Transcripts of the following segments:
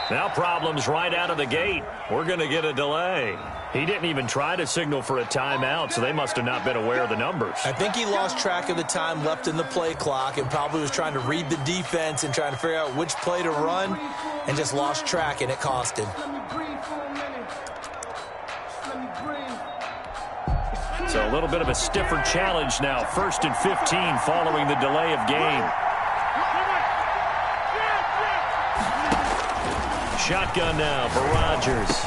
Now problems right out of the gate. We're going to get a delay. He didn't even try to signal for a timeout, so they must have not been aware of the numbers. I think he lost track of the time left in the play clock and probably was trying to read the defense and trying to figure out which play to run and just lost track, and it cost him. So a little bit of a stiffer challenge now. 1st and 15 following the delay of game. Shotgun now for Rodgers.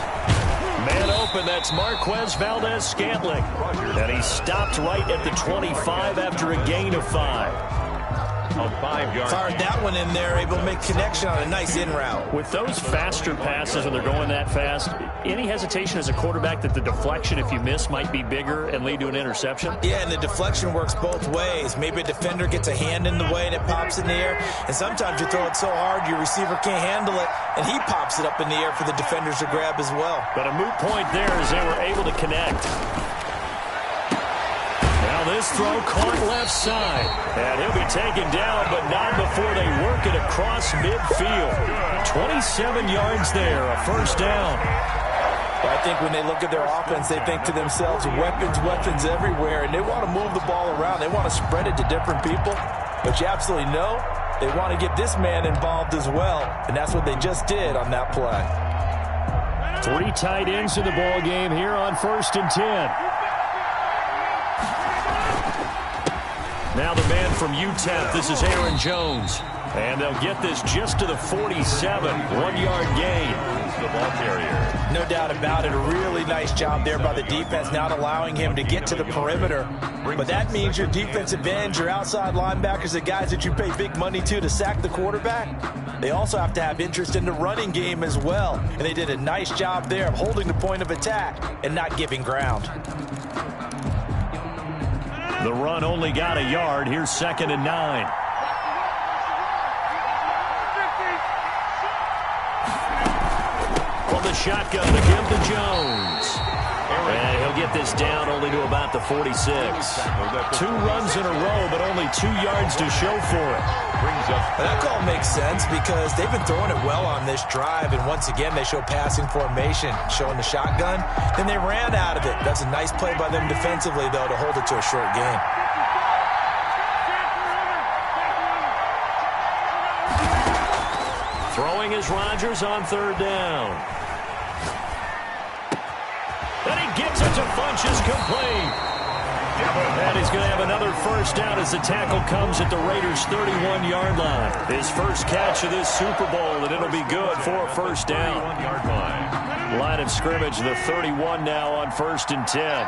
Man open, that's Marquez Valdez-Scantling. And he stopped right at the 25 after a gain of 5. A 5-yard. Fired that one in there, able to make connection on a nice in route. With those faster passes and they're going that fast, any hesitation as a quarterback that the deflection, if you miss, might be bigger and lead to an interception? Yeah, and the deflection works both ways. Maybe a defender gets a hand in the way and it pops in the air. And sometimes you throw it so hard your receiver can't handle it, and he pops it up in the air for the defenders to grab as well. But a moot point there as they were able to connect. Now this throw caught left side. And he'll be taken down, but not before they work it across midfield. 27 yards there, a first down. But I think when they look at their offense, they think to themselves, weapons everywhere, and they want to move the ball around. They want to spread it to different people. But you absolutely know they want to get this man involved as well, and that's what they just did on that play. 3 tight ends in the ball game here on 1st and 10. Now the man from UTEP, this is Aaron Jones. And they'll get this just to the 47, 1-yard gain. The ball carrier. No doubt about it. A really nice job there by the defense, not allowing him to get to the perimeter. But that means your defensive ends, your outside linebackers, the guys that you pay big money to sack the quarterback, they also have to have interest in the running game as well. And they did a nice job there of holding the point of attack and not giving ground. The run only got a yard. Here's 2nd and 9. From the shotgun to give to Jones. And he'll get this down only to about the 46. 2 runs in a row, but only 2 yards to show for it. That call makes sense because they've been throwing it well on this drive, and once again they show passing formation, showing the shotgun. Then they ran out of it. That's a nice play by them defensively, though, to hold it to a short game. Throwing is Rodgers on 3rd down. And he gets it to Funchess, complete. And he's going to have another first down as the tackle comes at the Raiders' 31-yard line. His first catch of this Super Bowl, and it'll be good for a first down. Line of scrimmage, the 31 now on 1st and 10.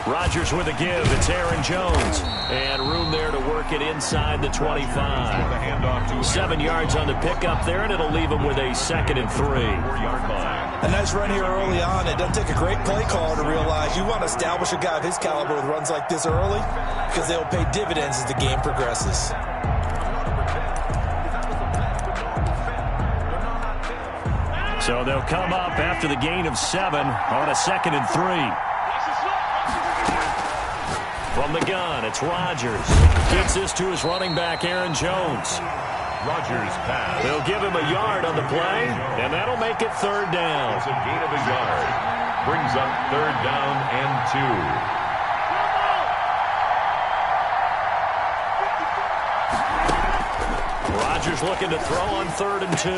Rodgers with a give. It's Aaron Jones. And room there to work it inside the 25. 7 yards on the pickup there, and it'll leave him with a 2nd and 3. A nice run here early on. It doesn't take a great play caller to realize you want to establish a guy of his caliber with runs like this early because they'll pay dividends as the game progresses. So they'll come up after the gain of 7 on a 2nd and 3. From the gun, it's Rodgers. Gets this to his running back, Aaron Jones. Rodgers pass. They'll give him a yard on the play, and that'll make it 3rd down. It's a gain of a yard. Brings up 3rd down and 2. Rodgers looking to throw on 3rd and 2.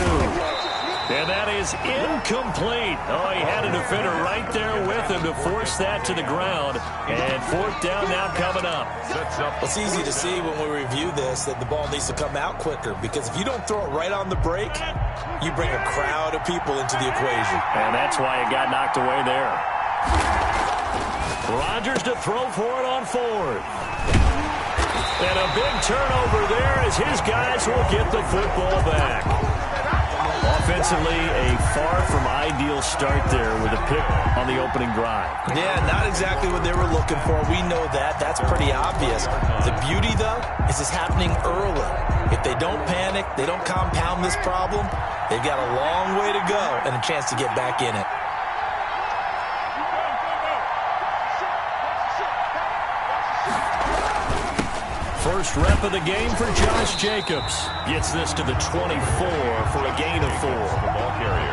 And that is incomplete. Oh, he had a defender right there with him to force that to the ground. And 4th down now coming up. It's easy to see when we review this that the ball needs to come out quicker because if you don't throw it right on the break, you bring a crowd of people into the equation. And that's why it got knocked away there. Rodgers to throw for it on 4th. And a big turnover there as his guys will get the football back. Offensively, a far from ideal start there with a pick on the opening drive. Yeah, not exactly what they were looking for. We know that. That's pretty obvious. The beauty, though, is it's happening early. If they don't panic, they don't compound this problem, they've got a long way to go and a chance to get back in it. First rep of the game for Josh Jacobs. Gets this to the 24 for a gain of 4. The ball carrier.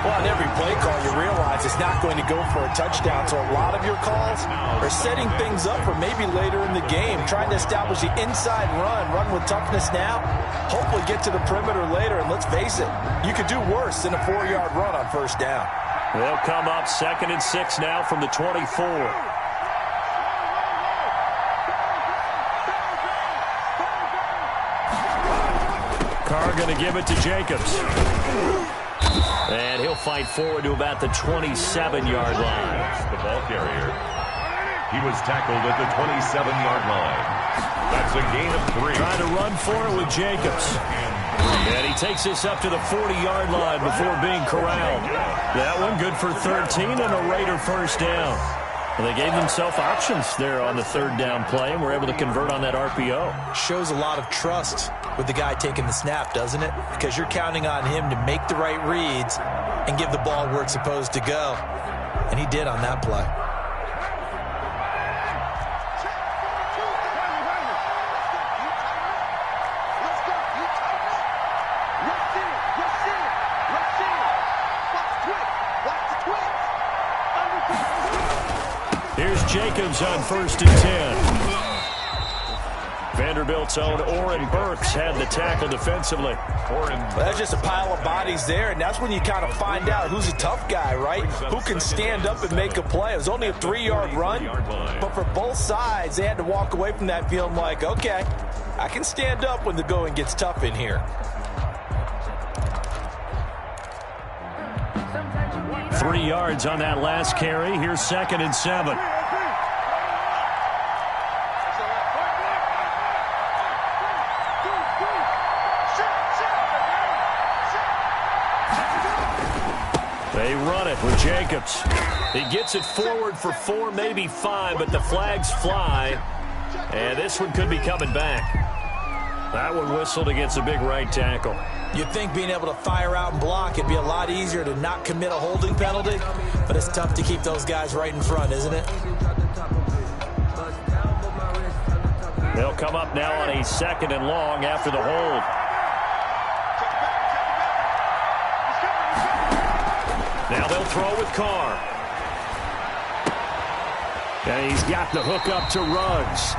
Well, on every play call, you realize it's not going to go for a touchdown, so a lot of your calls are setting things up for maybe later in the game, trying to establish the inside run with toughness now, hopefully get to the perimeter later, and let's face it, you could do worse than a 4-yard run on first down. They'll come up 2nd and 6 now from the 24. Carr going to give it to Jacobs. And he'll fight forward to about the 27-yard line. The ball carrier. He was tackled at the 27-yard line. That's a gain of 3. Trying to run for it with Jacobs. And he takes this up to the 40-yard line before being corralled. That one good for 13 and a Raider first down. Well, they gave themselves options there on the 3rd down play and were able to convert on that RPO. Shows a lot of trust with the guy taking the snap, doesn't it? Because you're counting on him to make the right reads and give the ball where it's supposed to go. And he did on that play. Here's Jacobs on 1st and 10. Vanderbilt's own Oren Burks had the tackle defensively. Well, that's just a pile of bodies there, and that's when you kind of find out who's a tough guy, right? Who can stand up and make a play. It was only a 3-yard run, but for both sides, they had to walk away from that feeling like, okay, I can stand up when the going gets tough in here. 3 yards on that last carry. Here's 2nd and 7. They run it with Jacobs. He gets it forward for 4, maybe 5, but the flags fly. And this one could be coming back. That one whistled against a big right tackle. You'd think being able to fire out and block, it'd be a lot easier to not commit a holding penalty, but it's tough to keep those guys right in front, isn't it? They'll come up now on a 2nd and long after the hold. Now they'll throw with Carr. And he's got the hook up to Ruggs.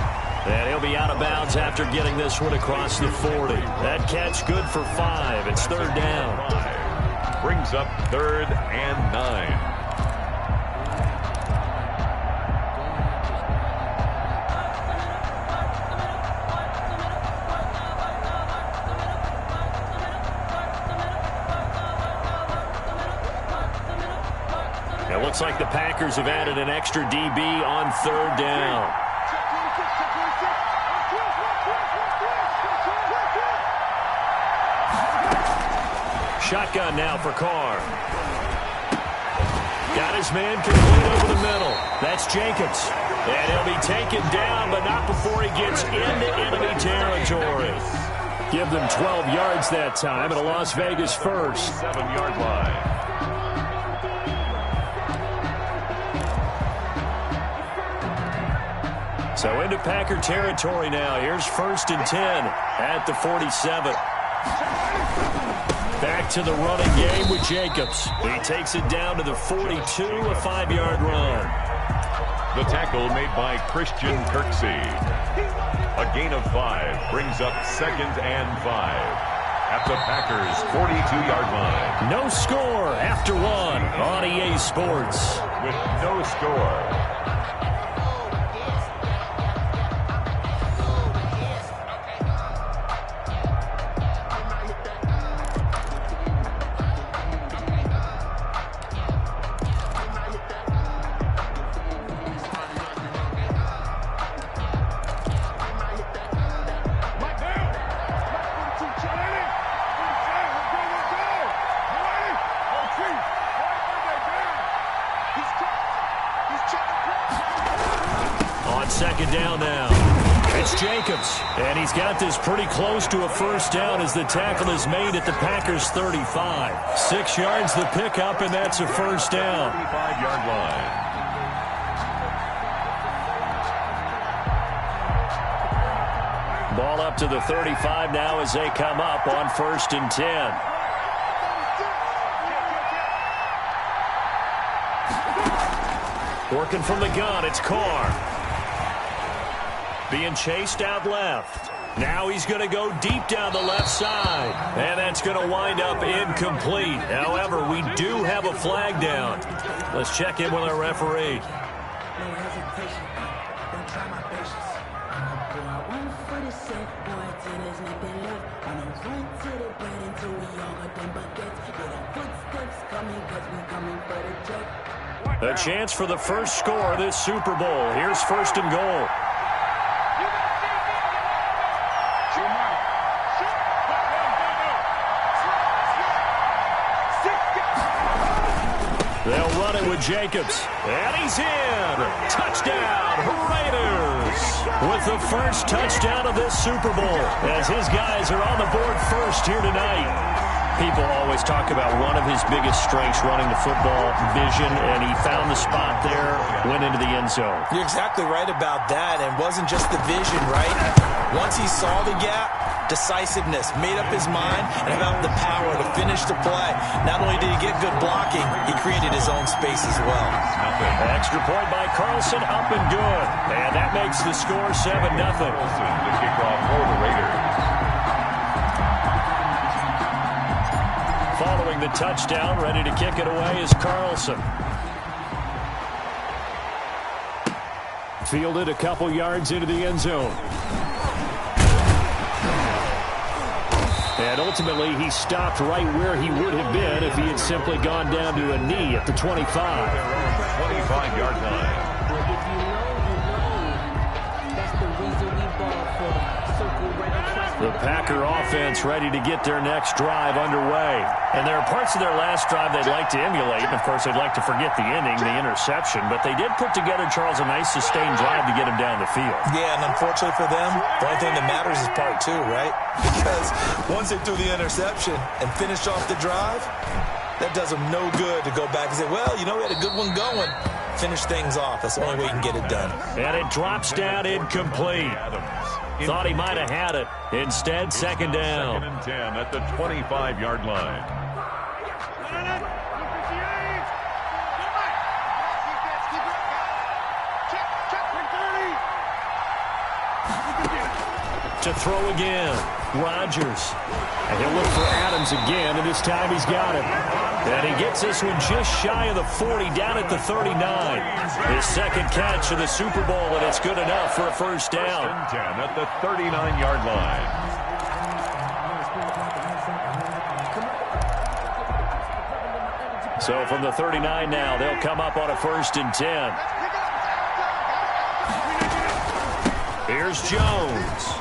And he'll be out of bounds after getting this one across the 40. That catch good for 5. It's 3rd down. Brings up 3rd and 9. It looks like the Packers have added an extra DB on 3rd down. Shotgun now for Carr. Got his man complete over the middle. That's Jacobs. And he'll be taken down, but not before he gets into enemy territory. Give them 12 yards that time and a Las Vegas first. 7-yard line. So into Packer territory now. Here's 1st and 10 at the 47. Back to the running game with Jacobs. He takes it down to the 42, a 5-yard run. The tackle made by Christian Kirksey. A gain of 5 brings up 2nd and 5 at the Packers' 42-yard line. No score after 1 on EA Sports. With no score. Second down now. It's Jacobs. And he's got this pretty close to a first down as the tackle is made at the Packers' 35. 6 yards the pickup, and that's a first down. 35-yard line. Ball up to the 35 now as they come up on 1st and 10. Working from the gun, it's Carr. Being chased out left. Now he's going to go deep down the left side. And that's going to wind up incomplete. However, we do have a flag down. Let's check in with our referee. A chance for the first score of this Super Bowl. Here's 1st and goal. They'll run it with Jacobs. And he's in. Touchdown, Raiders. With the first touchdown of this Super Bowl. As his guys are on the board first here tonight. People always talk about one of his biggest strengths running the football, vision, and he found the spot there, went into the end zone. You're exactly right about that, and it wasn't just the vision, right? Once he saw the gap, decisiveness, made up his mind, and about the power to finish the play. Not only did he get good blocking, he created his own space as well. Extra point by Carlson, up and good. And that makes the score 7-0. The kickoff for the Raiders. Following the touchdown, ready to kick it away is Carlson. Fielded a couple yards into the end zone. And ultimately, he stopped right where he would have been if he had simply gone down to a knee at the 25. 25-yard line. The Packer offense ready to get their next drive underway. And there are parts of their last drive they'd like to emulate. And, of course, they'd like to forget the ending, the interception. But they did put together, Charles, a nice sustained drive to get him down the field. Yeah, and unfortunately for them, the only thing that matters is part 2, right? Because once they threw the interception and finished off the drive, that does them no good to go back and say, well, you know, we had a good one going. Finish things off. That's the only way you can get it done. And it drops down incomplete. Thought he might have had it. Instead, 2nd down. 2nd and 10 at the 25-yard line. To throw again. Rodgers. And he'll look for Adams again, and this time he's got him. And he gets this one just shy of the 40, down at the 39. His 2nd catch of the Super Bowl, and it's good enough for a 1st down. 1st and 10 at the 39-yard line. So from the 39 now, they'll come up on a 1st and 10. Here's Jones.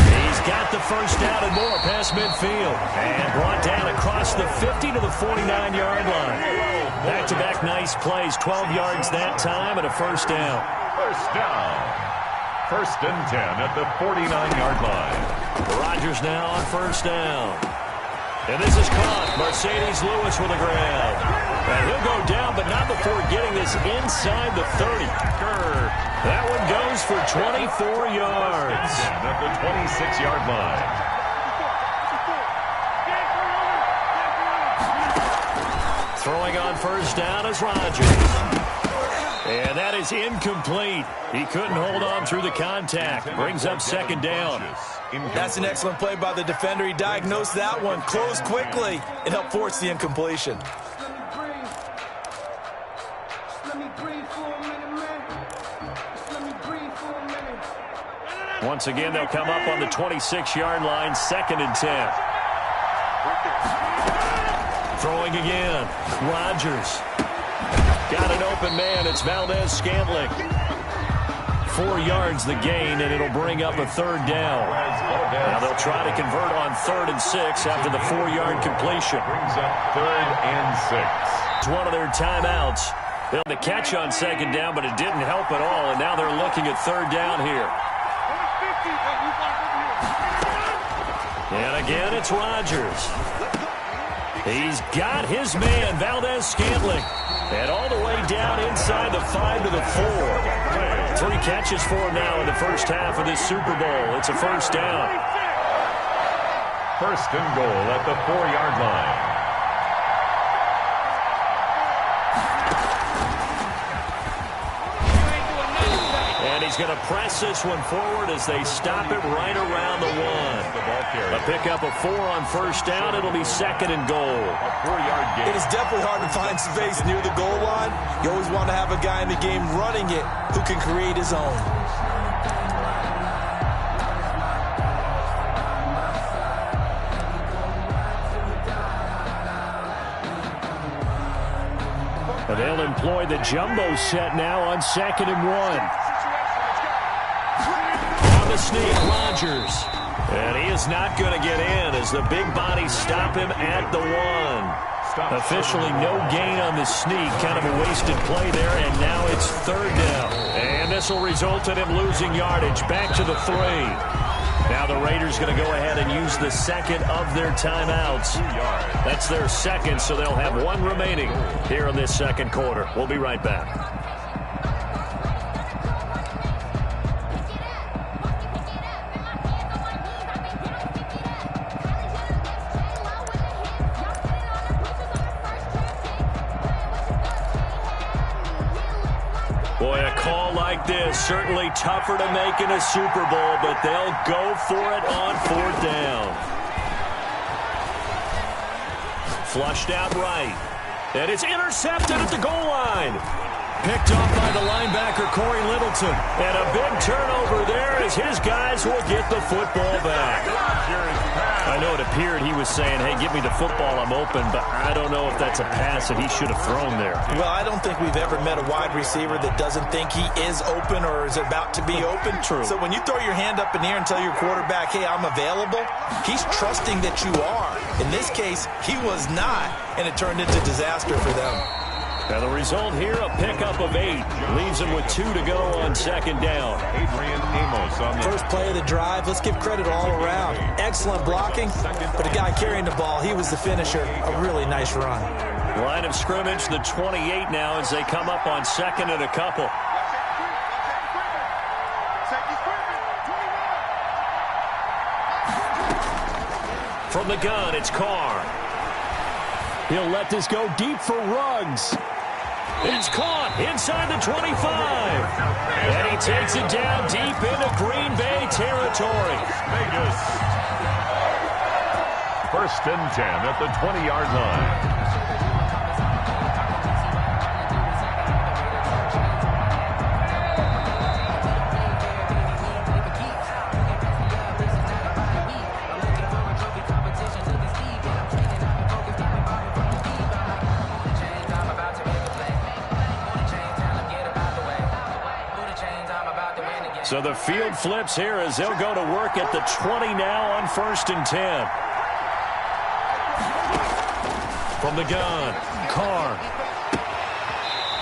He's got the 1st down and more past midfield. And brought down across the 50 to the 49-yard line. Back-to-back nice plays. 12 yards that time and a 1st down. 1st down. 1st and 10 at the 49-yard line. Rodgers now on 1st down. And this is caught. Mercedes Lewis with a grab. And he'll go down, but not before getting this inside the 30. That one goes for 24 yards. At the 26-yard line. Throwing on 1st down is Rodgers. And that is incomplete. He couldn't hold on through the contact. Brings up 2nd down. That's an excellent play by the defender. He diagnosed that one, closed quickly, and helped force the incompletion. Once again, they'll come up on the 26-yard line, 2nd and 10. Throwing again. Rodgers. Got an open man. It's Valdez-Scantling. 4 yards the gain, and it'll bring up a 3rd down. Now they'll try to convert on 3rd and 6 after the 4-yard completion. Brings up 3rd and 6. It's one of their timeouts. They'll have the catch on 2nd down, but it didn't help at all, and now they're looking at 3rd down here. And again, it's Rodgers. He's got his man, Valdez-Scantling. And all the way down inside the 5 to the 4. 3 catches for him now in the first half of this Super Bowl. It's a first down. First and goal at the 4-yard line. And he's going to press this one forward as they stop it right around the 1. A pickup of 4 on first down. It'll be second and goal. A 4-yard gain. It is definitely hard to find space near the goal line. You always want to have a guy in the game running it who can create his own. And they'll employ the jumbo set now on second and 1. On the sneak, Rodgers. And he is not going to get in as the big bodies stop him at the 1. Officially no gain on the sneak. Kind of a wasted play there, and now it's third down. And this will result in him losing yardage. Back to the 3. Now the Raiders going to go ahead and use the second of their timeouts. That's their second, so they'll have 1 remaining here in this second quarter. We'll be right back. Boy, a call like this, certainly tougher to make in a Super Bowl, but they'll go for it on 4th down. Flushed out right. And it's intercepted at the goal line. Picked off by the linebacker, Corey Littleton. And a big turnover there as his guys will get the football back. I know it appeared he was saying, hey, give me the football, I'm open, but I don't know if that's a pass that he should have thrown there. Well, I don't think we've ever met a wide receiver that doesn't think he is open or is about to be open. True. So when you throw your hand up in the air and tell your quarterback, hey, I'm available, he's trusting that you are. In this case, he was not, and it turned into disaster for them. Now the result here, a pickup of 8. Leaves him with 2 to go on second down. Adrian Amos on the First play of the drive. Let's give credit all around. Excellent blocking, but the guy carrying the ball, he was the finisher. A really nice run. Line of scrimmage, the 28 now as they come up on second and a couple. From the gun, it's Carr. He'll let this go deep for Ruggs. It's caught inside the 25. And he takes it down deep into Green Bay territory. Vegas. First and 10 at the 20-yard line. So the field flips here as they'll go to work at the 20 now on first and 10. From the gun, Carr.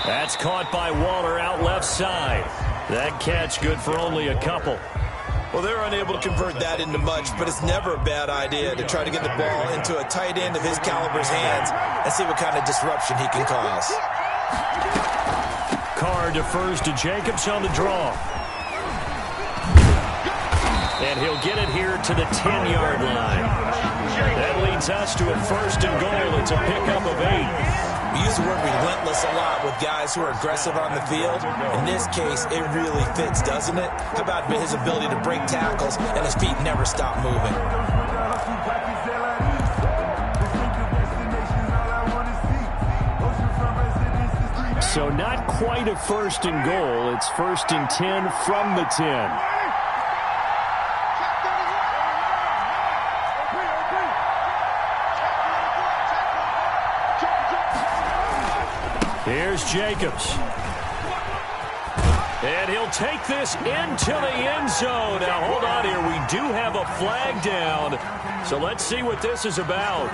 That's caught by Waller out left side. That catch good for only a couple. Well, they're unable to convert that into much, but it's never a bad idea to try to get the ball into a tight end of his caliber's hands and see what kind of disruption he can cause. Carr defers to Jacobs on the draw. And he'll get it here to the 10-yard line. That leads us to a first and goal. It's a pickup of 8. We use the word relentless a lot with guys who are aggressive on the field. In this case, it really fits, doesn't it? How about his ability to break tackles and his feet never stop moving? So not quite a first and goal. It's first and 10 from the 10. Here's Jacobs. And he'll take this into the end zone. Now, hold on here. We do have a flag down. So let's see what this is about.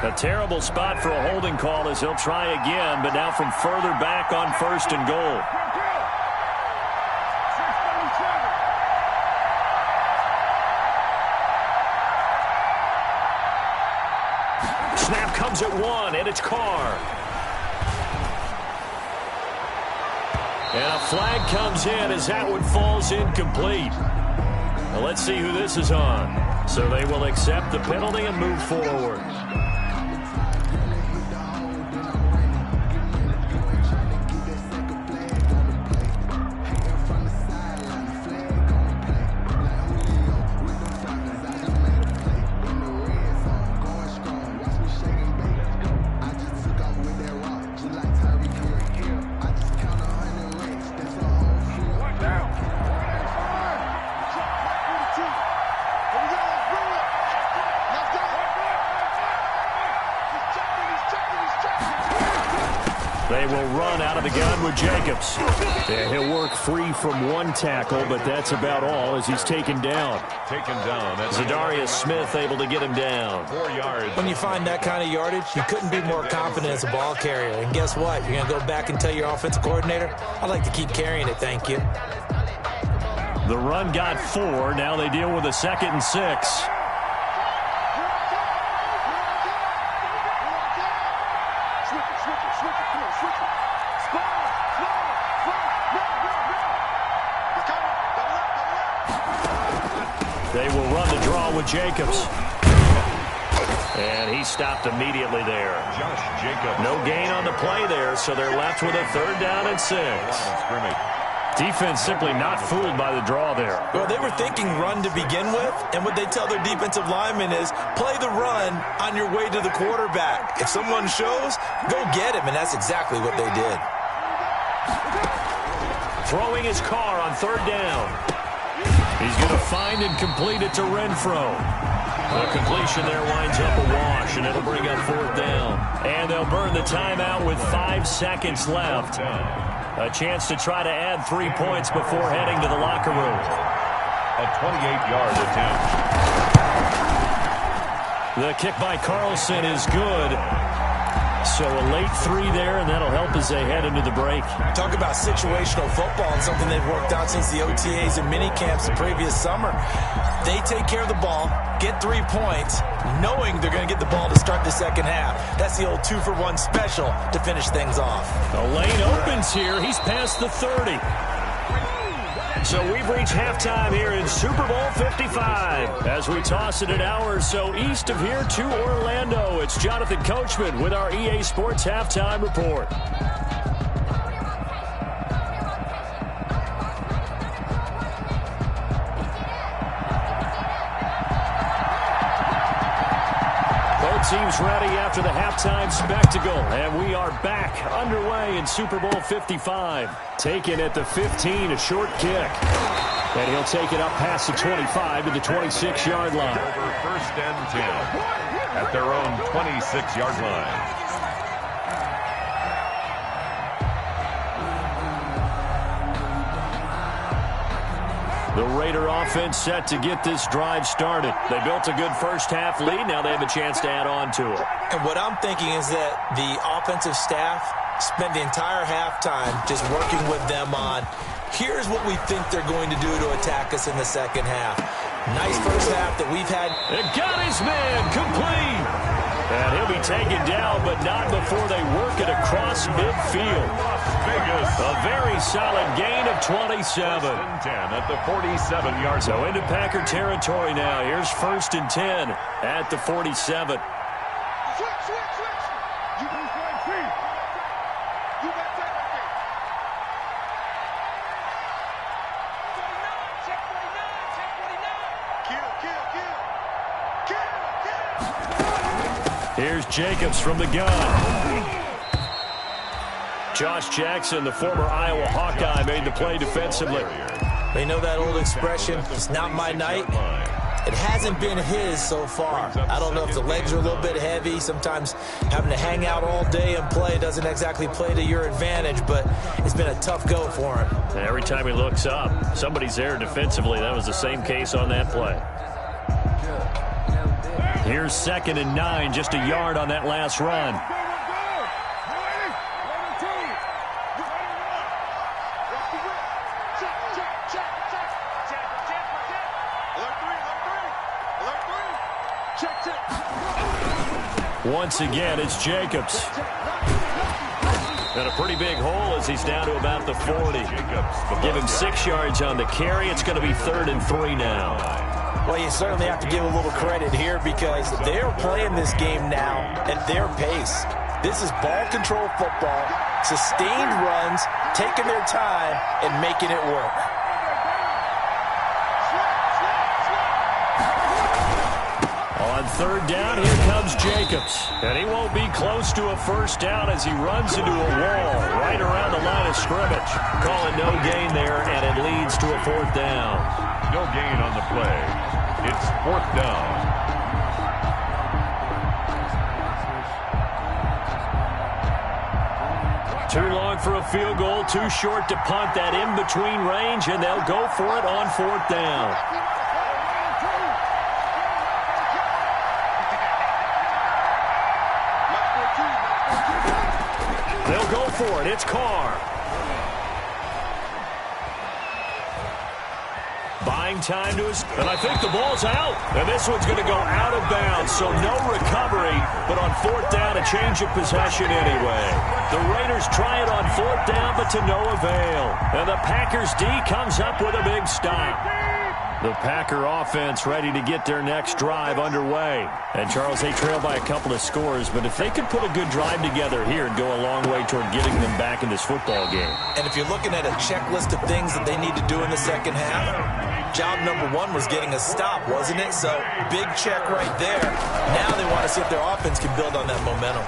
A terrible spot for a holding call as he'll try again, but now from further back on 1st and goal. Snap comes at 1, and it's Carr. And a flag comes in as that one falls incomplete. Now let's see who this is on. So they will accept the penalty and move forward. They will run out of the gun with Jacobs. And he'll work free from one tackle, but that's about all as he's taken down. Zadarius Smith able to get him down. 4 yards. When you find that kind of yardage, you couldn't be more confident as a ball carrier. And guess what? You're going to go back and tell your offensive coordinator, I'd like to keep carrying it, thank you. The run got 4. Now they deal with a 2nd and 6. They will run the draw with Jacobs. And he stopped immediately there. Josh Jacobs. No gain on the play there, so they're left with a 3rd down and 6. Defense simply not fooled by the draw there. Well, they were thinking run to begin with, and what they tell their defensive linemen is play the run on your way to the quarterback. If someone shows, go get him, and that's exactly what they did. Throwing his car on 3rd down. He's going to find and complete it to Renfro. The completion there winds up a wash, and it'll bring up 4th down. And they'll burn the timeout with 5 seconds left. A chance to try to add 3 points before heading to the locker room. A 28-yard attempt. The kick by Carlson is good. So a late 3 there, and that'll help as they head into the break. Talk about situational football and something they've worked out since the OTAs and mini camps the previous summer. They take care of the ball, get 3 points, knowing they're going to get the ball to start the second half. That's the old 2-for-1 special to finish things off. The lane opens here. He's past the 30. So we've reached halftime here in Super Bowl 55. As we toss it an hour or so east of here to Orlando, it's Jonathan Coachman with our EA Sports Halftime Report. Teams ready after the halftime spectacle, and we are back underway in Super Bowl 55. Taken at the 15, a short kick. And he'll take it up past the 25 to the 26-yard line. Over 1st and 10 at their own 26-yard line. The Raider offense set to get this drive started. They built a good first-half lead. Now they have a chance to add on to it. And what I'm thinking is that the offensive staff spent the entire halftime just working with them on, here's what we think they're going to do to attack us in the second half. Nice first half that we've had. It got his man complete. And he'll be taken down, but not before they work it across midfield. A very solid gain of 27. 10 at the 47-yard. So into Packer territory now. Here's 1st and 10 at the 47. Here's Jacobs from the gun. Josh Jackson, the former Iowa Hawkeye, made the play defensively. They know that old expression, it's not my night. It hasn't been his so far. I don't know if the legs are a little bit heavy. Sometimes having to hang out all day and play doesn't exactly play to your advantage, but it's been a tough go for him. And every time he looks up, somebody's there defensively. That was the same case on that play. Here's 2nd and 9, just a yard on that last run. Once again, it's Jacobs. And a pretty big hole as he's down to about the 40. Give him 6 yards on the carry. It's going to be 3rd and 3 now. Well, you certainly have to give a little credit here because they're playing this game now at their pace. This is ball control football, sustained runs, taking their time, and making it work. On 3rd down, here comes Jacobs. And he won't be close to a 1st down as he runs into a wall right around the line of scrimmage. Calling no gain there, and it leads to a 4th down. No gain on the play. It's 4th down. Too long for a field goal, too short to punt that in-between range, and they'll go for it on 4th down. They'll go for it. It's Carr. Buying time to his... And I think the ball's out. And this one's going to go out of bounds, so no recovery. But on 4th down, a change of possession anyway. The Raiders try it on 4th down, but to no avail. And the Packers D comes up with a big stop. The Packer offense ready to get their next drive underway. And, Charles, they trail by a couple of scores, but if they could put a good drive together here and go a long way toward getting them back in this football game. And if you're looking at a checklist of things that they need to do in the second half, job number 1 was getting a stop, wasn't it? So, big check right there. Now they want to see if their offense can build on that momentum.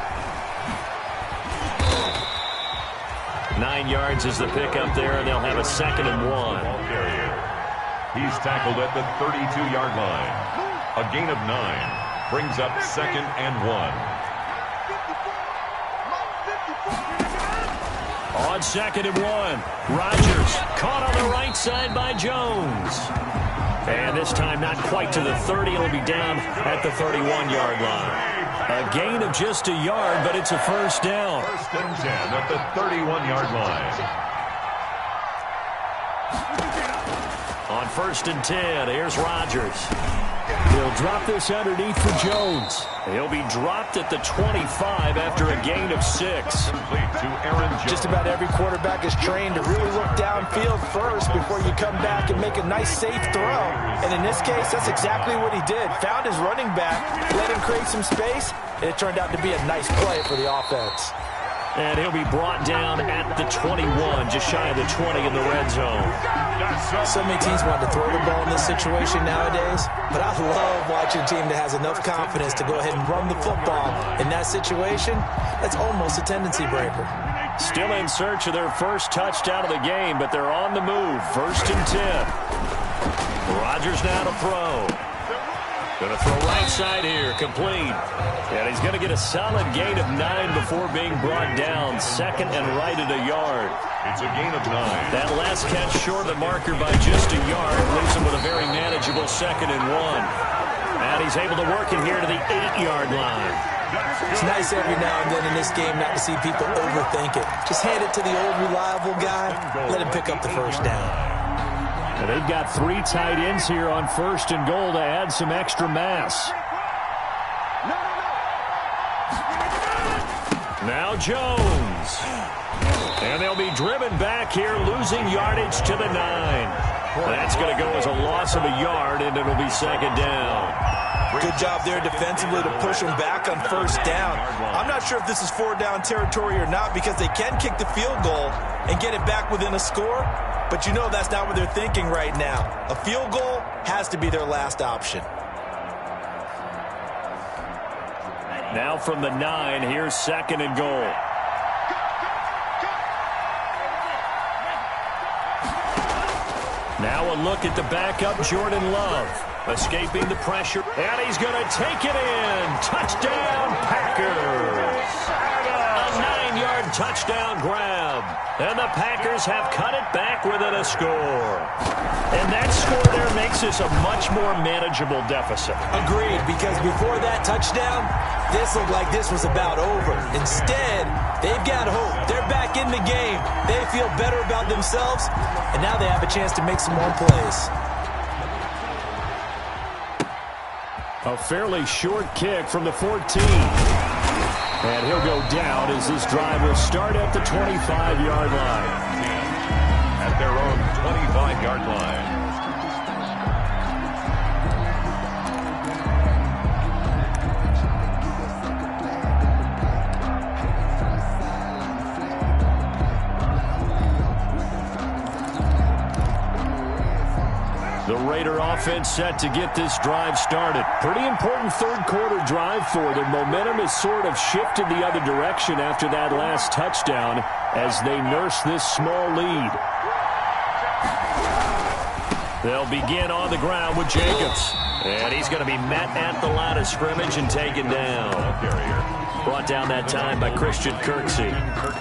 9 yards is the pickup there, and they'll have a 2nd and 1. He's tackled at the 32-yard line. A gain of 9 brings up 2nd and 1. On 2nd and 1, Rodgers caught on the right side by Jones. And this time not quite to the 30. It'll be down at the 31-yard line. A gain of just a yard, but it's a 1st down. 1st and 10 at the 31-yard line. On 1st and 10, here's Rodgers. He'll drop this underneath for Jones. He'll be dropped at the 25 after a gain of 6. Just about every quarterback is trained to really look downfield first before you come back and make a nice, safe throw. And in this case, that's exactly what he did. Found his running back, let him create some space, and it turned out to be a nice play for the offense. And he'll be brought down at the 21, just shy of the 20 in the red zone. So many teams want to throw the ball in this situation nowadays, but I love watching a team that has enough confidence to go ahead and run the football. In that situation, that's almost a tendency breaker. Still in search of their first touchdown of the game, but they're on the move. 1st and 10. Rodgers now to throw. Going to throw right side here, complete. And he's going to get a solid gain of 9 before being brought down. 2nd and right at a yard. It's a gain of 9. That last catch short of the marker by just a yard leaves him with a very manageable 2nd and 1. And he's able to work it here to the 8-yard line. It's nice every now and then in this game not to see people overthink it. Just hand it to the old reliable guy, let him pick up the 1st down. And they've got 3 tight ends here on 1st and goal to add some extra mass. Now Jones. And they'll be driven back here, losing yardage to the 9. That's going to go as a loss of a yard, and it'll be 2nd down. Good job there defensively to push them back on 1st down. I'm not sure if this is 4-down territory or not because they can kick the field goal and get it back within a score. But you know that's not what they're thinking right now. A field goal has to be their last option. Now from the 9, here's 2nd and goal. Now a look at the backup, Jordan Love. Escaping the pressure, and he's going to take it in. Touchdown, Packers. A 9-yard touchdown grab. And the Packers have cut it back within a score. And that score there makes this a much more manageable deficit. Agreed, because before that touchdown, this looked like this was about over. Instead, they've got hope. They're back in the game. They feel better about themselves, and now they have a chance to make some more plays. A fairly short kick from the 14. And he'll go down as this drive will start at the 25-yard line. At their own 25-yard line. The Raider offense set to get this drive started. Pretty important third-quarter drive for them. Momentum has sort of shifted the other direction after that last touchdown as they nurse this small lead. They'll begin on the ground with Jacobs. And he's going to be met at the line of scrimmage and taken down. Brought down that time by Christian Kirksey.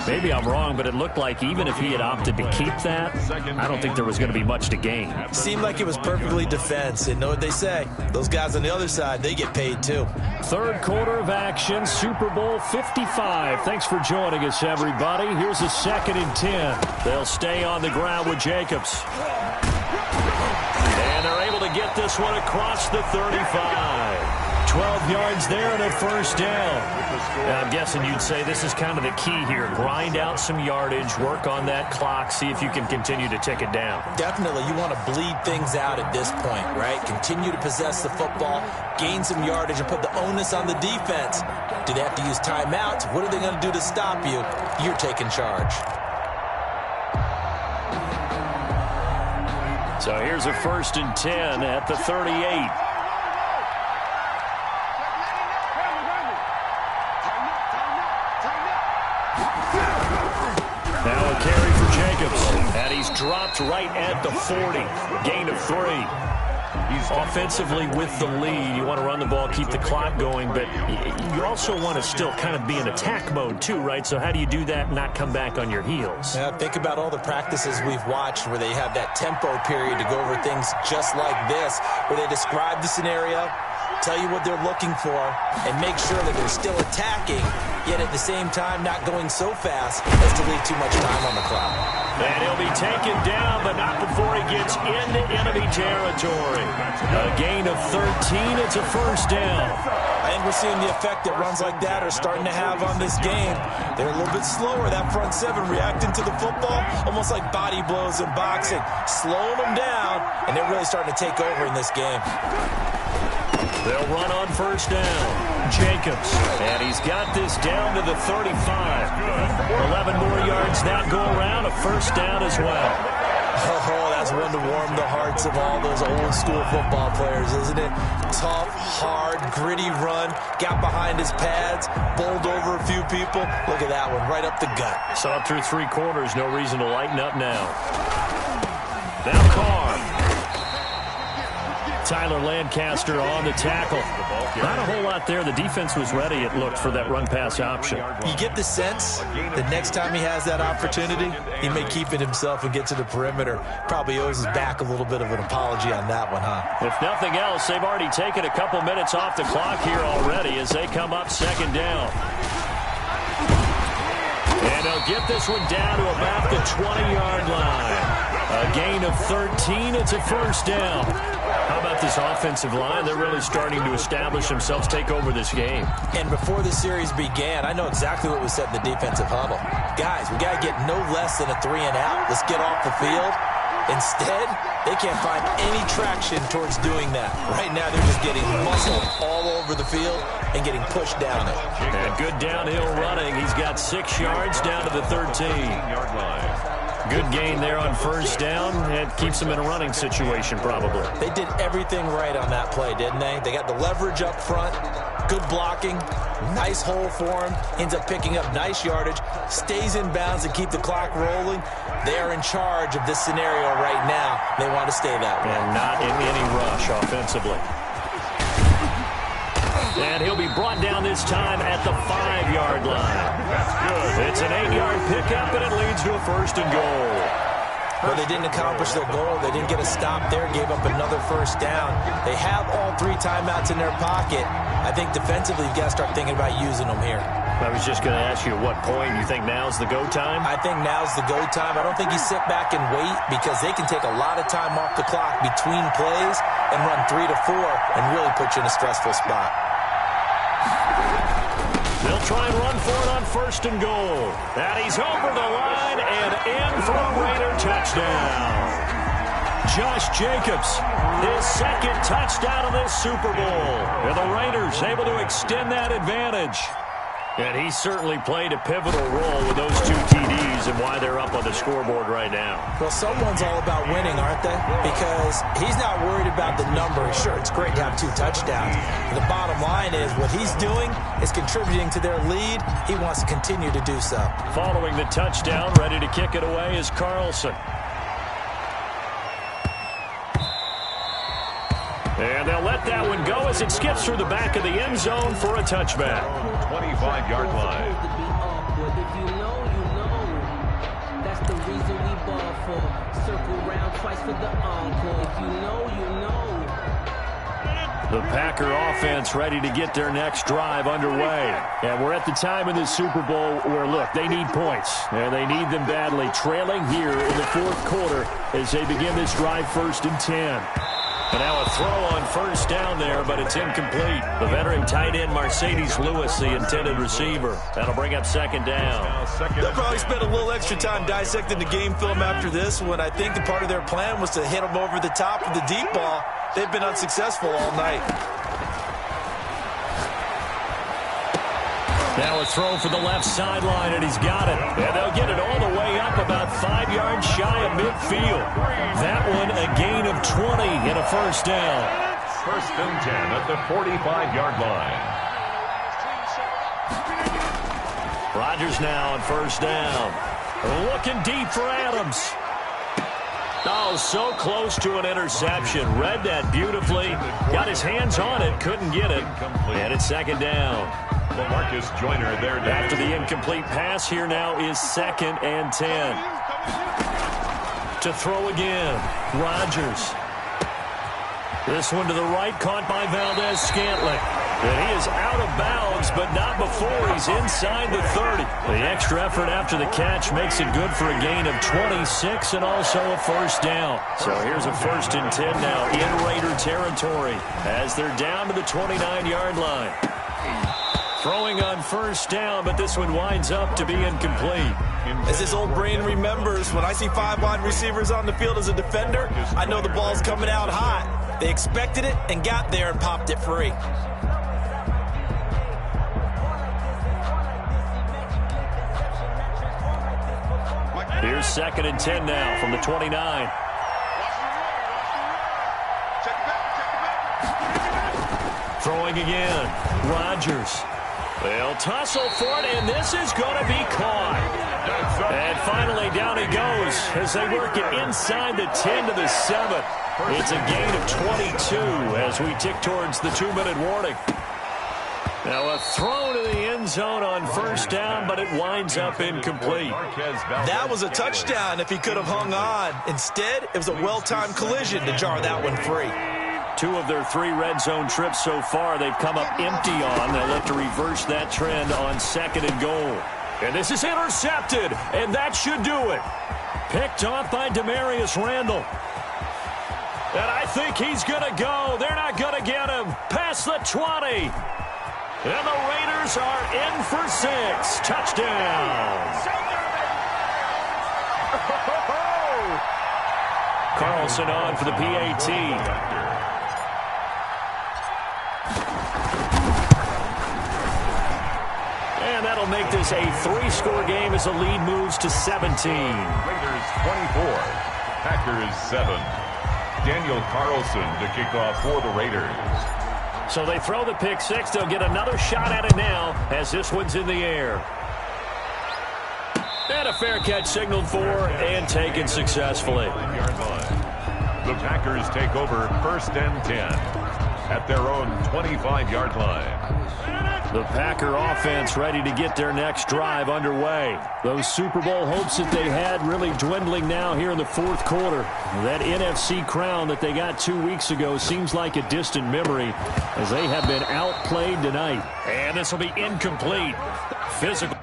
Maybe I'm wrong, but it looked like even if he had opted to keep that, I don't think there was going to be much to gain. Seemed like it was perfectly defense. And know what they say? Those guys on the other side, they get paid too. Third quarter of action, Super Bowl 55. Thanks for joining us, everybody. Here's a 2nd and 10. They'll stay on the ground with Jacobs. And they're able to get this one across the 35. 12 yards there and a first down. I'm guessing you'd say this is kind of the key here. Grind out some yardage, work on that clock, see if you can continue to tick it down. Definitely, you want to bleed things out at this point, right? Continue to possess the football, gain some yardage, and put the onus on the defense. Do they have to use timeouts? What are they going to do to stop you? You're taking charge. So here's a 1st and 10 at the 38. Now a carry for Jacobs, and he's dropped right at the 40. Gain of 3. He's offensively with the lead. You want to run the ball, keep the clock going, but you also want to still kind of be in attack mode too, right? So how do you do that and not come back on your heels? Yeah, think about all the practices we've watched where they have that tempo period to go over things just like this, where they describe the scenario, tell you what they're looking for, and make sure that they're still attacking, yet at the same time not going so fast as to leave too much time on the clock. And he'll be taken down, but not before he gets into enemy territory. A gain of 13. It's a first down. I think we're seeing the effect that runs like that are starting to have on this game. They're a little bit slower, that front seven, reacting to the football, almost like body blows in boxing, slowing them down, and they're really starting to take over in this game. They'll run on first down. Jacobs, and he's got this down to the 35. 11 more yards that go around, a first down as well. Oh, that's one to warm the hearts of all those old school football players, isn't it? Tough, hard, gritty run, got behind his pads, bowled over a few people. Look at that one, right up the gut. Saw it through 3 quarters, no reason to lighten up now. Now Carr. Tyler Lancaster on the tackle. Not a whole lot there. The defense was ready, it looked, for that run-pass option. You get the sense that next time he has that opportunity, he may keep it himself and get to the perimeter. Probably owes his back a little bit of an apology on that one, huh? If nothing else, they've already taken a couple minutes off the clock here already as they come up 2nd down. And they'll get this one down to about the 20-yard line. A gain of 13. It's a first down. How about this offensive line? They're really starting to establish themselves, take over this game. And before the series began, I know exactly what was said in the defensive huddle. Guys, we got to get no less than a 3-and-out. Let's get off the field. Instead, they can't find any traction towards doing that. Right now, they're just getting muscled all over the field and getting pushed down it. And good downhill running. He's got 6 yards down to the 13-yard line. Good gain there on first down. It keeps them in a running situation, probably. They did everything right on that play, didn't they? They got the leverage up front, good blocking, nice hole for him, ends up picking up nice yardage, stays in bounds to keep the clock rolling. They are in charge of this scenario right now. They want to stay that way. And not in any rush offensively. And he'll be brought down this time at the 5-yard line. That's good. It's an 8-yard pickup, and it leads to a 1st and goal. Well, they didn't accomplish their goal. They didn't get a stop there, gave up another 1st down. They have all 3 timeouts in their pocket. I think defensively, you've got to start thinking about using them here. I was just going to ask you at what point you think now's the go time? I think now's the go time. I don't think you sit back and wait because they can take a lot of time off the clock between plays and run 3 to 4 and really put you in a stressful spot. They'll try and run for it on 1st and goal. And he's over the line and in for a Raider touchdown. Josh Jacobs, his 2nd touchdown of this Super Bowl. And the Raiders able to extend that advantage. And he certainly played a pivotal role with those 2 TDs and why they're up on the scoreboard right now. Well, someone's all about winning, aren't they? Because he's not worried about the number. Sure, it's great to have 2 touchdowns. But the bottom line is what he's doing is contributing to their lead. He wants to continue to do so. Following the touchdown, ready to kick it away is Carlson. And they'll let that one go as it skips through the back of the end zone for a touchback. 25-yard line. If you know, you know. That's the reason we ball for. Circle round twice for the encore. If you know, you know. The Packer offense ready to get their next drive underway. And we're at the time in this Super Bowl where, look, they need points. And they need them badly. Trailing here in the 4th quarter as they begin this drive 1st and 10. And now a throw on 1st down there, but it's incomplete. The veteran tight end, Mercedes Lewis, the intended receiver. That'll bring up 2nd down. They'll probably spend a little extra time dissecting the game film after this one. I think the part of their plan was to hit them over the top of the deep ball. They've been unsuccessful all night. Now a throw for the left sideline, and he's got it. And they'll get it all the way up about 5 yards shy of midfield. That one a gain of 20 and a 1st down. 1st and 10 at the 45-yard line. Rodgers now on 1st down. Looking deep for Adams. Oh, so close to an interception. Read that beautifully. Got his hands on it, couldn't get it. And it's 2nd down. Marcus Joyner there. After the incomplete pass, here now is 2nd and 10. To throw again, Rodgers. This one to the right, caught by Valdez-Scantling. And he is out of bounds, but not before he's inside the 30. The extra effort after the catch makes it good for a gain of 26 and also a 1st down. So here's a 1st and 10 now in Raider territory as they're down to the 29-yard line. Throwing on 1st down, but this one winds up to be incomplete. As his old brain remembers, when I see 5 wide receivers on the field as a defender, I know the ball's coming out hot. They expected it and got there and popped it free. Here's 2nd and 10 now from the 29. Throwing again, Rodgers. They'll tussle for it, and this is going to be caught. And finally, down he goes as they work it inside the 10 to the 7. It's a gain of 22 as we tick towards the 2-minute warning. Now a throw to the end zone on 1st down, but it winds up incomplete. That was a touchdown if he could have hung on. Instead, it was a well-timed collision to jar that one free. 2 of their 3 red zone trips so far they've come up empty on. They'll look to reverse that trend on 2nd and goal. And this is intercepted, and that should do it. Picked off by Demarius Randall. And I think he's going to go. They're not going to get him. Past the 20. And the Raiders are in for 6. Touchdown. Carlson on for the PAT. And that'll make this a 3-score game as the lead moves to 17. Raiders 24, Packers 7. Daniel Carlson to kick off for the Raiders. So they throw the pick 6. They'll get another shot at it now as this one's in the air. And a fair catch signaled for and taken successfully. The Packers take over 1st and 10. at their own 25-yard line. The Packer offense ready to get their next drive underway. Those Super Bowl hopes that they had really dwindling now here in the fourth quarter. That NFC crown that they got 2 weeks ago seems like a distant memory as they have been outplayed tonight. And this will be incomplete. Physical.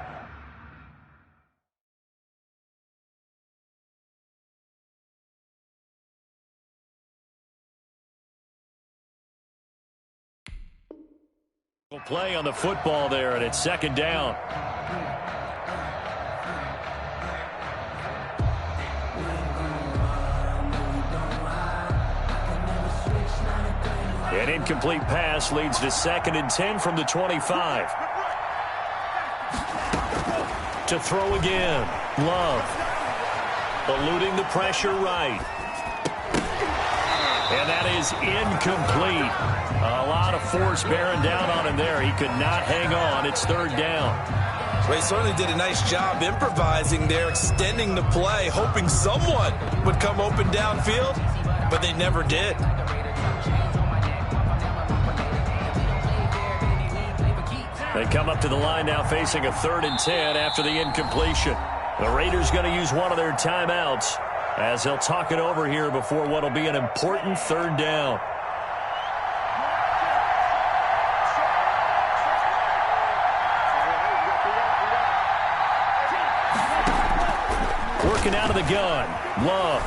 Play on the football there, and it's second down. An incomplete pass leads to 2nd and 10 from the 25. To throw again. Love. Eluding the pressure right. And that is incomplete. A lot of force bearing down on him there. He could not hang on. It's third down. Well, he certainly did a nice job improvising there, extending the play, hoping someone would come open downfield, but they never did. They come up to the line now facing a 3rd and 10 after the incompletion. The Raiders going to use one of their timeouts as they'll talk it over here before what will be an important third down. Working out of the gun. Love.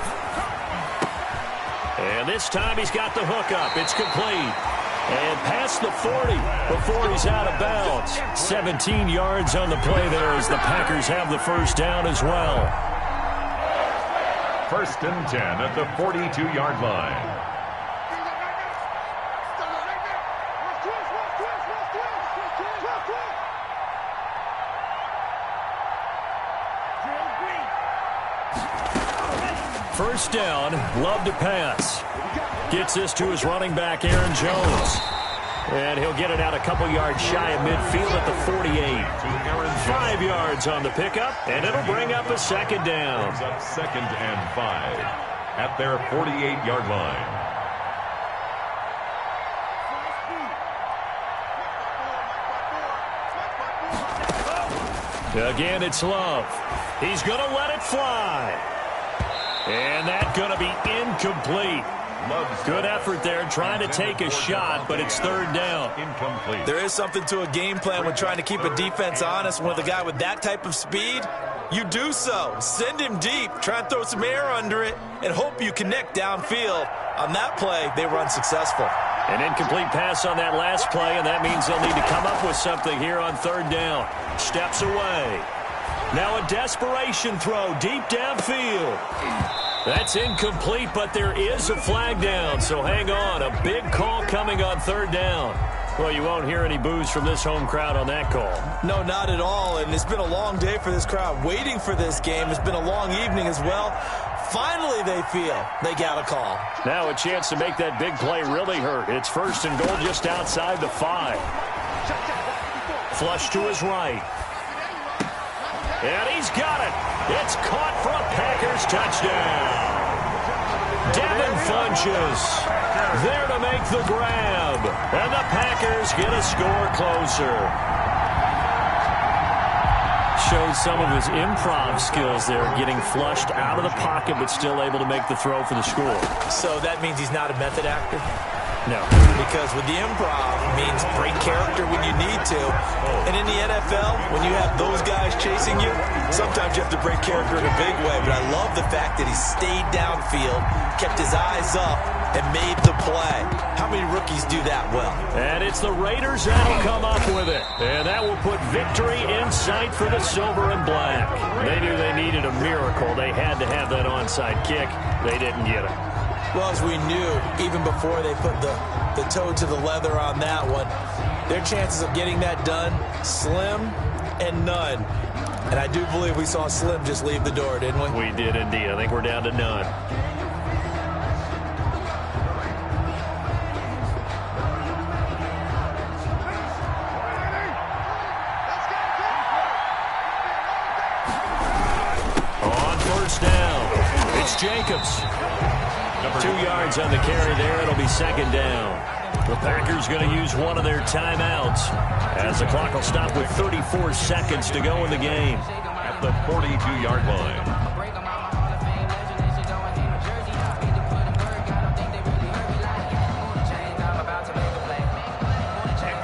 And this time he's got the hook up. It's complete. And past the 40 before he's out of bounds. 17 yards on the play there as the Packers have the first down as well. 1st and 10 at the 42-yard line. First down, Love to pass. Gets this to his running back, Aaron Jones. And he'll get it out a couple yards shy of midfield at the 48. 5 yards on the pickup, and it'll bring up a second down. Brings up 2nd and 5 at their 48-yard line. Again, it's Love. He's going to let it fly. And that's going to be incomplete. Good effort there trying to take a shot, but it's third down. Incomplete. There is something to a game plan when trying to keep a defense honest. With a guy with that type of speed, you do so. Send him deep. Try and throw some air under it and hope you connect downfield. On that play, they were unsuccessful. An incomplete pass on that last play, and that means they'll need to come up with something here on third down. Steps away. Now a desperation throw deep downfield. That's incomplete, but there is a flag down, so hang on. A big call coming on third down. Well, you won't hear any boos from this home crowd on that call. No, not at all, and it's been a long day for this crowd waiting for this game. It's been a long evening as well. Finally, they feel they got a call. Now a chance to make that big play really hurt. It's 1st and goal just outside the 5. Flush to his right. And he's got it. It's caught for a Packers touchdown. Devin Funchess there to make the grab. And the Packers get a score closer. Shows some of his improv skills there, getting flushed out of the pocket but still able to make the throw for the score. So that means he's not a method actor? No. Because with the improv, it means break character when you need to. And in the NFL, when you have those guys chasing you, sometimes you have to break character in a big way. But I love the fact that he stayed downfield, kept his eyes up, and made the play. How many rookies do that well? And it's the Raiders that'll come up with it. And that will put victory in sight for the silver and black. They knew they needed a miracle. They had to have that onside kick. They didn't get it. Well, as we knew, even before they put the toe to the leather on that one, their chances of getting that done, slim and none. And I do believe we saw Slim just leave the door, didn't we? We did indeed. I think we're down to none. On first down, it's Jacobs. 2 yards on the carry there. It'll be second down. The Packers going to use one of their timeouts as the clock will stop with 34 seconds to go in the game. At the 42-yard line.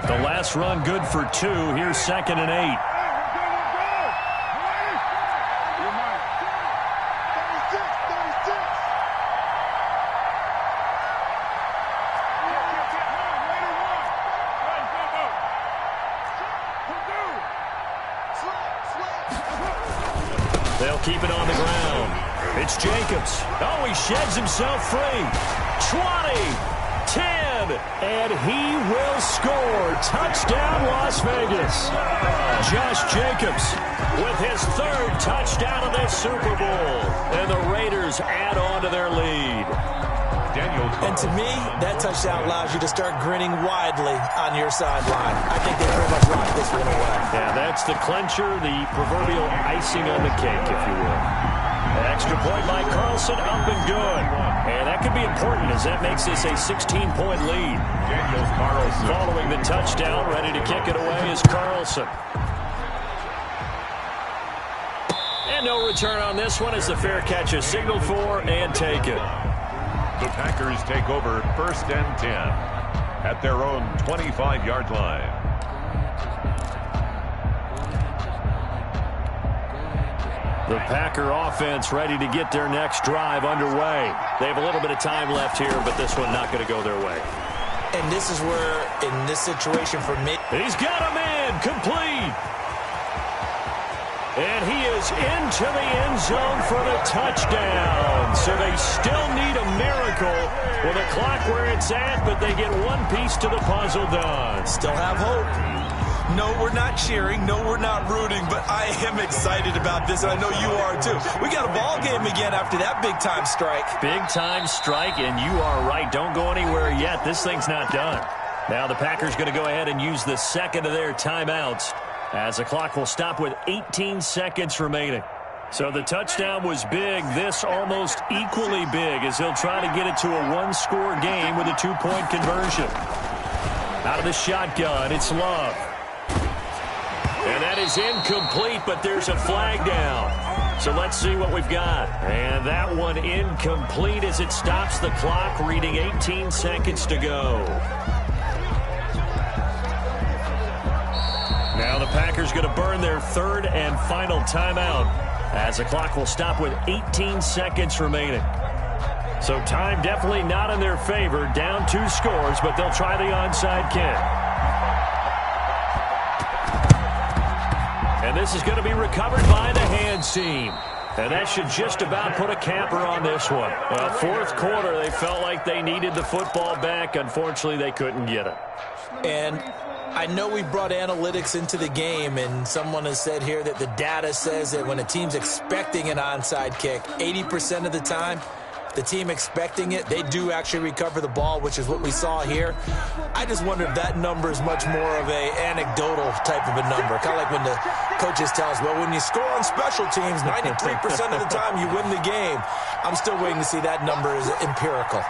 The last run good for 2. Here's 2nd and 8. They'll keep it on the ground. It's Jacobs. Oh, he sheds himself free. 20, 10, and he will score. Touchdown, Las Vegas. Josh Jacobs with his 3rd touchdown of this Super Bowl. And the Raiders add on to their lead. And to me, that touchdown allows you to start grinning widely on your sideline. I think they pretty much locked this one away. Yeah, that's the clincher, the proverbial icing on the cake, if you will. An extra point by Carlson, up and good. And that could be important as that makes this a 16-point lead. Following the touchdown, ready to kick it away is Carlson. And no return on this one as the fair catch is signaled for and taken. The Packers take over 1st and 10 at their own 25-yard line. The Packer offense ready to get their next drive underway. They have a little bit of time left here, but this one not going to go their way. And this is where, in this situation for me... He's got a man complete. And he is into the end zone for the touchdown. So they still need a miracle with a clock where it's at, but they get one piece to the puzzle done. Still have hope. No, we're not cheering. No, we're not rooting, but I am excited about this, and I know you are too. We got a ball game again after that big-time strike. Big-time strike, and you are right. Don't go anywhere yet. This thing's not done. Now the Packers going to go ahead and use the 2nd of their timeouts, as the clock will stop with 18 seconds remaining. So the touchdown was big. This almost equally big as he'll try to get it to a one-score game with a 2-point conversion. Out of the shotgun, it's Love. And that is incomplete, but there's a flag down. So let's see what we've got. And that one incomplete as it stops the clock, reading 18 seconds to go. Now the Packers going to burn their 3rd and final timeout as the clock will stop with 18 seconds remaining. So time definitely not in their favor. Down 2 scores, but they'll try the onside kick. And this is going to be recovered by the hands team. And that should just about put a capper on this one. Well, 4th quarter, they felt like they needed the football back. Unfortunately, they couldn't get it. And I know we brought analytics into the game, and someone has said here that the data says that when a team's expecting an onside kick, 80% of the time, the team expecting it, they do actually recover the ball, which is what we saw here. I just wonder if that number is much more of a anecdotal type of a number. Kind of like when the coaches tell us, well, when you score on special teams, 93% of the time you win the game. I'm still waiting to see that number is empirical.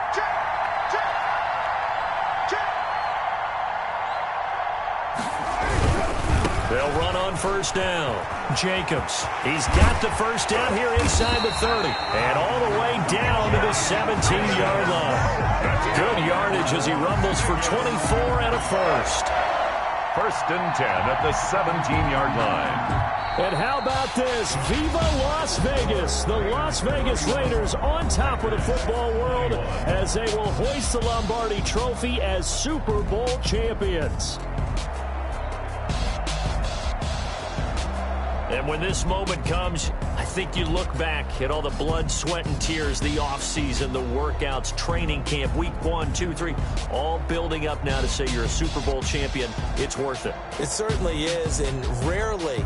They'll run on 1st down. Jacobs, he's got the 1st down here inside the 30. And all the way down to the 17-yard line. Good yardage as he rumbles for 24 and a 1st. 1st and 10 at the 17-yard line. And how about this? Viva Las Vegas. The Las Vegas Raiders on top of the football world as they will hoist the Lombardi Trophy as Super Bowl champions. And when this moment comes, I think you look back at all the blood, sweat, and tears, the offseason, the workouts, training camp, week 1, 2, 3, all building up now to say you're a Super Bowl champion. It's worth it. It certainly is, and rarely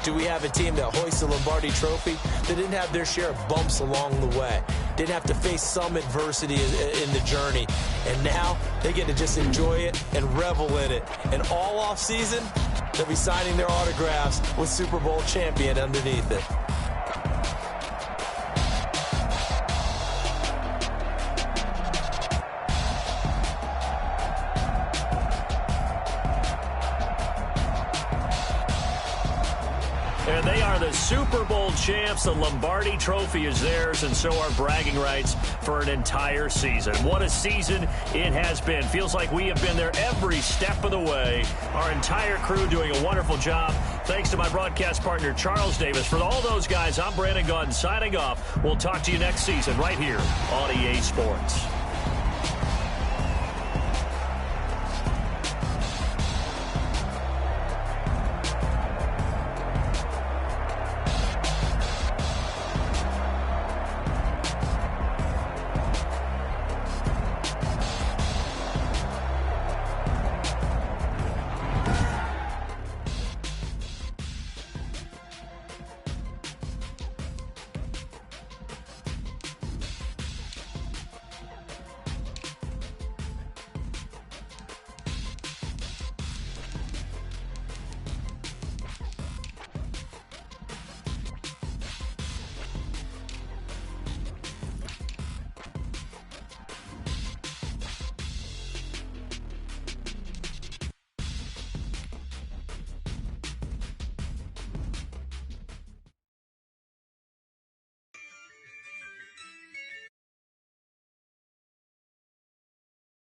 do we have a team that hoists the Lombardi Trophy that didn't have their share of bumps along the way, didn't have to face some adversity in the journey, and now they get to just enjoy it and revel in it. And all offseason, they'll be signing their autographs with Super Bowl champion underneath it. And they are the Super Bowl champs. The Lombardi Trophy is theirs, and so are bragging rights for an entire season. What a season it has been. Feels like we have been there every step of the way. Our entire crew doing a wonderful job. Thanks to my broadcast partner, Charles Davis. For all those guys, I'm Brandon Gunn signing off. We'll talk to you next season right here on EA Sports.